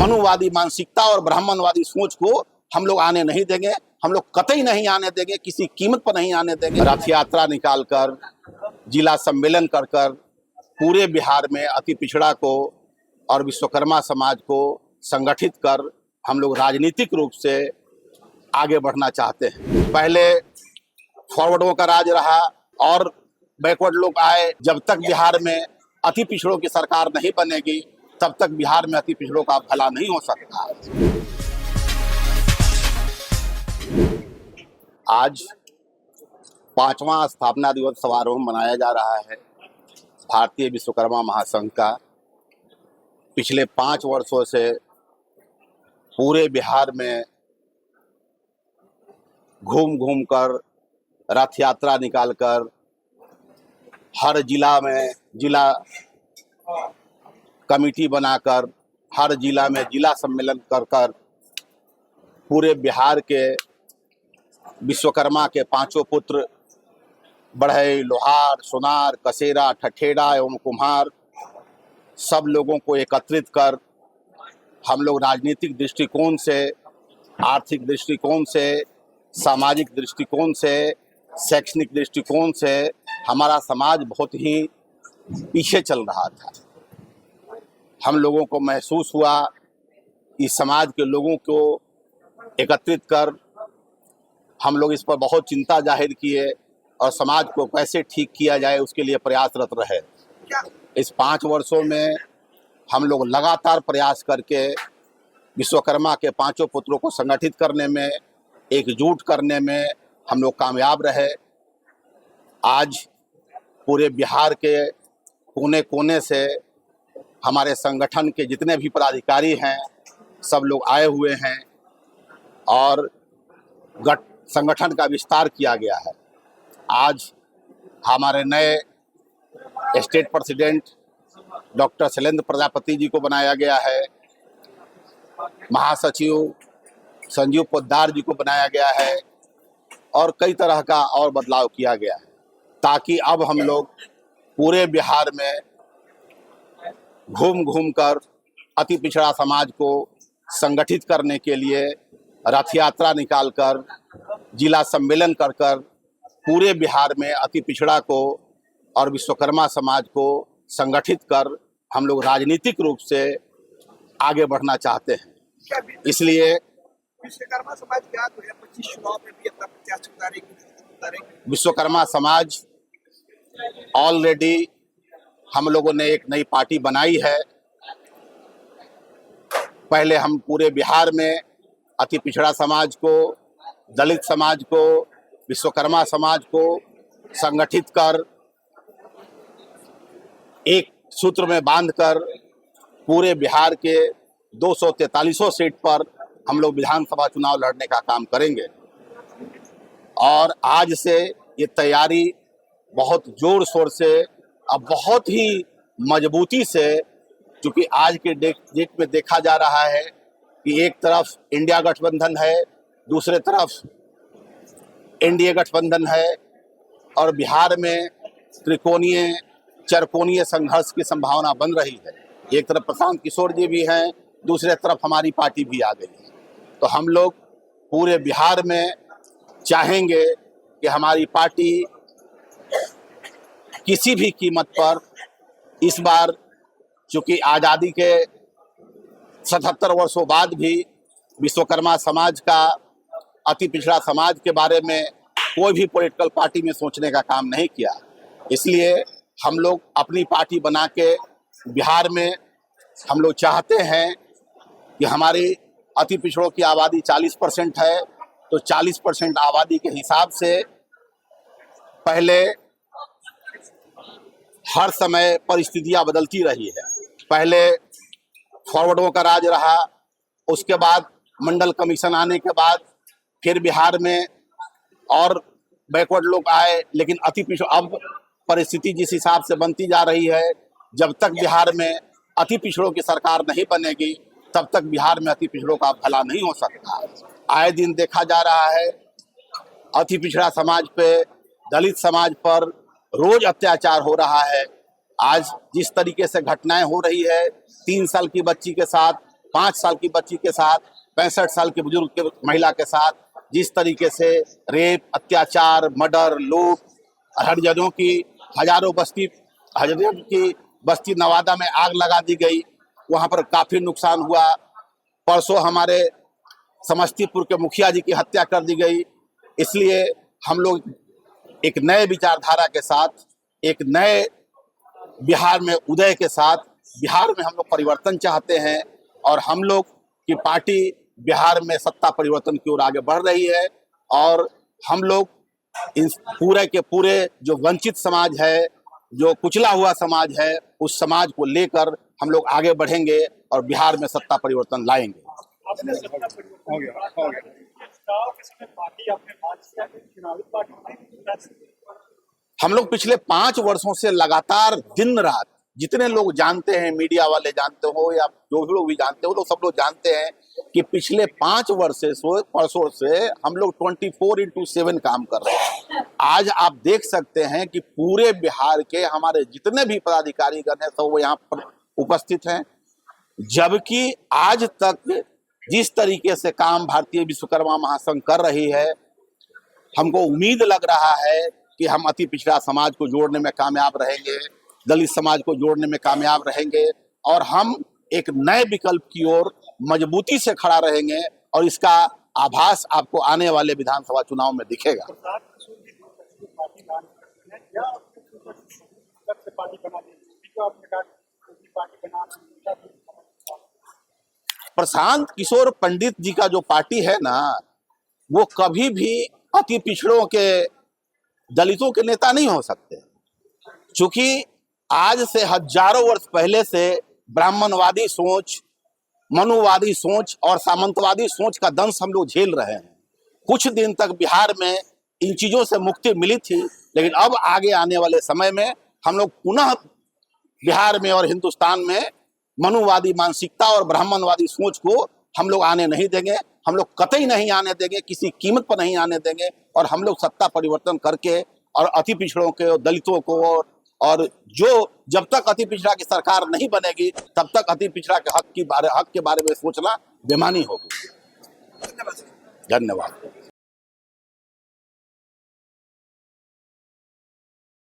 मनुवादी मानसिकता और ब्राह्मणवादी सोच को हम लोग आने नहीं देंगे। हम लोग कतई नहीं आने देंगे, किसी कीमत पर नहीं आने देंगे। रथ यात्रा निकालकर, जिला सम्मेलन कर कर पूरे बिहार में अति पिछड़ा को और विश्वकर्मा समाज को संगठित कर हम लोग राजनीतिक रूप से आगे बढ़ना चाहते हैं। पहले फॉरवर्डों का राज रहा और बैकवर्ड लोग आए। जब तक बिहार में अति पिछड़ों की सरकार नहीं बनेगी, तब तक बिहार में अति पिछड़ों का भला नहीं हो सकता। आज 5वां स्थापना दिवस समारोह मनाया जा रहा है भारतीय विश्वकर्मा महासंघ का। पिछले 5 वर्षों से पूरे बिहार में घूम घूम कर, रथ यात्रा निकालकर, हर जिला में जिला कमेटी बनाकर, हर जिला में जिला सम्मेलन कर कर पूरे बिहार के विश्वकर्मा के 5 पुत्र बढ़ई, लोहार, सोनार, कसेरा, ठठेड़ा एवं कुम्हार सब लोगों को एकत्रित कर हम लोग राजनीतिक दृष्टिकोण से, आर्थिक दृष्टिकोण से, सामाजिक दृष्टिकोण से, शैक्षणिक दृष्टिकोण से हमारा समाज बहुत ही पीछे चल रहा था। हम लोगों को महसूस हुआ कि समाज के लोगों को एकत्रित कर हम लोग इस पर बहुत चिंता जाहिर किए और समाज को कैसे ठीक किया जाए उसके लिए प्रयासरत रहे। इस 5 वर्षों में हम लोग लगातार प्रयास करके विश्वकर्मा के 5 पुत्रों को संगठित करने में, एकजुट करने में हम लोग कामयाब रहे। आज पूरे बिहार के कोने कोने से हमारे संगठन के जितने भी पदाधिकारी हैं सब लोग आए हुए हैं और संगठन का विस्तार किया गया है। आज हमारे नए state president doctor Shailendra Prajapati ji को बनाया गया है, महासचिव संजीव पोद्दार जी को बनाया गया है और कई तरह का और बदलाव किया गया है, ताकि अब हम लोग पूरे बिहार में घूम घूम कर अति पिछड़ा समाज को संगठित करने के लिए रथ यात्रा निकालकर, जिला सम्मेलन कर कर पूरे बिहार में अति पिछड़ा को और विश्वकर्मा समाज को संगठित कर हम लोग राजनीतिक रूप से आगे बढ़ना चाहते हैं। इसलिए विश्वकर्मा समाज क्या 2025 चुनाव में भी अपना प्रत्याशी उतारेगी? विश्वकर्मा समाज ऑलरेडी हम लोगों ने एक नई पार्टी बनाई है। पहले हम पूरे बिहार में अति पिछड़ा समाज को, दलित समाज को, विश्वकर्मा समाज को संगठित कर एक सूत्र में बांधकर पूरे बिहार के 243 सीट पर हम लोग विधानसभा चुनाव लड़ने का काम करेंगे। और आज से ये तैयारी बहुत जोर शोर से, अब बहुत ही मजबूती से, क्योंकि आज के डेट में देखा जा रहा है कि एक तरफ इंडिया गठबंधन है, दूसरे तरफ एनडीए गठबंधन है और बिहार में त्रिकोणीय चरकोणीय संघर्ष की संभावना बन रही है। एक तरफ प्रशांत किशोर जी भी हैं, दूसरे तरफ हमारी पार्टी भी आ गई है। तो हम लोग पूरे बिहार में चाहेंगे कि हमारी पार्टी किसी भी कीमत पर इस बार, चूँकि आज़ादी के 77 वर्षों बाद भी विश्वकर्मा समाज का, अति पिछड़ा समाज के बारे में कोई भी पॉलिटिकल पार्टी में सोचने का काम नहीं किया। इसलिए हम लोग अपनी पार्टी बना के बिहार में हम लोग चाहते हैं कि हमारी अति पिछड़ों की आबादी 40% है, तो 40% आबादी के हिसाब से पहले हर समय परिस्थितियां बदलती रही है। पहले फॉरवर्डों का राज रहा, उसके बाद मंडल कमीशन आने के बाद फिर बिहार में और बैकवर्ड लोग आए, लेकिन अति पिछड़ अब परिस्थिति जिस हिसाब से बनती जा रही है, जब तक बिहार में अति पिछड़ों की सरकार नहीं बनेगी, तब तक बिहार में अति पिछड़ों का भला नहीं हो सकता। आए दिन देखा जा रहा है अति पिछड़ा समाज पे, दलित समाज पर रोज अत्याचार हो रहा है। आज जिस तरीके से घटनाएं हो रही है, 3 साल की बच्ची के साथ 5 साल की बच्ची के साथ, 65 साल के बुजुर्ग के महिला के साथ जिस तरीके से रेप, अत्याचार, मर्डर, लूट, हरिजनों की बस्ती नवादा में आग लगा दी गई, वहां पर काफी नुकसान हुआ। परसों हमारे समस्तीपुर के मुखिया जी की हत्या कर दी गई। इसलिए हम लोग एक नए विचारधारा के साथ, एक नए बिहार में उदय के साथ बिहार में हम लोग परिवर्तन चाहते हैं और हम लोग की पार्टी बिहार में सत्ता परिवर्तन की ओर आगे बढ़ रही है। और हम लोग इन पूरे के पूरे जो वंचित समाज है, जो कुचला हुआ समाज है, उस समाज को लेकर हम लोग आगे बढ़ेंगे और बिहार में सत्ता परिवर्तन लाएंगे। आपने सत्ता परिवर्तन हो गया चुनाव के समय पार्टी आपने भाजपा की चुनावी पार्टी बनाई। हम लोग पिछले 5 वर्षों से लगातार दिन रात, जितने लोग जानते हैं, मीडिया वाले जानते हो या जो भी लोग भी जानते हो, लोग सब लोग जानते हैं कि पिछले 5 वर्षों से हम लोग 24/7 काम कर रहे हैं। आज आप देख सकते हैं कि पूरे बिहार के हमारे जितने भी पदाधिकारीगण हैं सब वो यहाँ पर उपस्थित हैं। जबकि आज तक जिस तरीके से काम भारतीय विश्वकर्मा महासंघ कर रही है, हमको उम्मीद लग रहा है कि हम अति पिछड़ा समाज को जोड़ने में कामयाब रहेंगे, दलित समाज को जोड़ने में कामयाब रहेंगे और हम एक नए विकल्प की ओर मजबूती से खड़ा रहेंगे और इसका आभास आपको आने वाले विधानसभा चुनाव में दिखेगा। प्रशांत किशोर पंडित जी का जो पार्टी है ना, वो कभी भी अति पिछड़ों के, दलितों के नेता नहीं हो सकते, क्योंकि आज से हजारों वर्ष पहले से ब्राह्मणवादी सोच, मनुवादी सोच और सामंतवादी सोच का दंश हम लोग झेल रहे हैं। कुछ दिन तक बिहार में इन चीजों से मुक्ति मिली थी, लेकिन अब आगे आने वाले समय में हम लोग पुनः बिहार में और हिंदुस्तान में मनुवादी मानसिकता और ब्राह्मणवादी सोच को हम लोग आने नहीं देंगे। हम लोग कतई नहीं आने देंगे, किसी कीमत पर नहीं आने देंगे और हम लोग सत्ता परिवर्तन करके और अति पिछड़ों के, दलितों को और जो जब तक अति पिछड़ा की सरकार नहीं बनेगी तब तक अति पिछड़ा के हक के बारे में सोचना बेमानी होगी। धन्यवाद।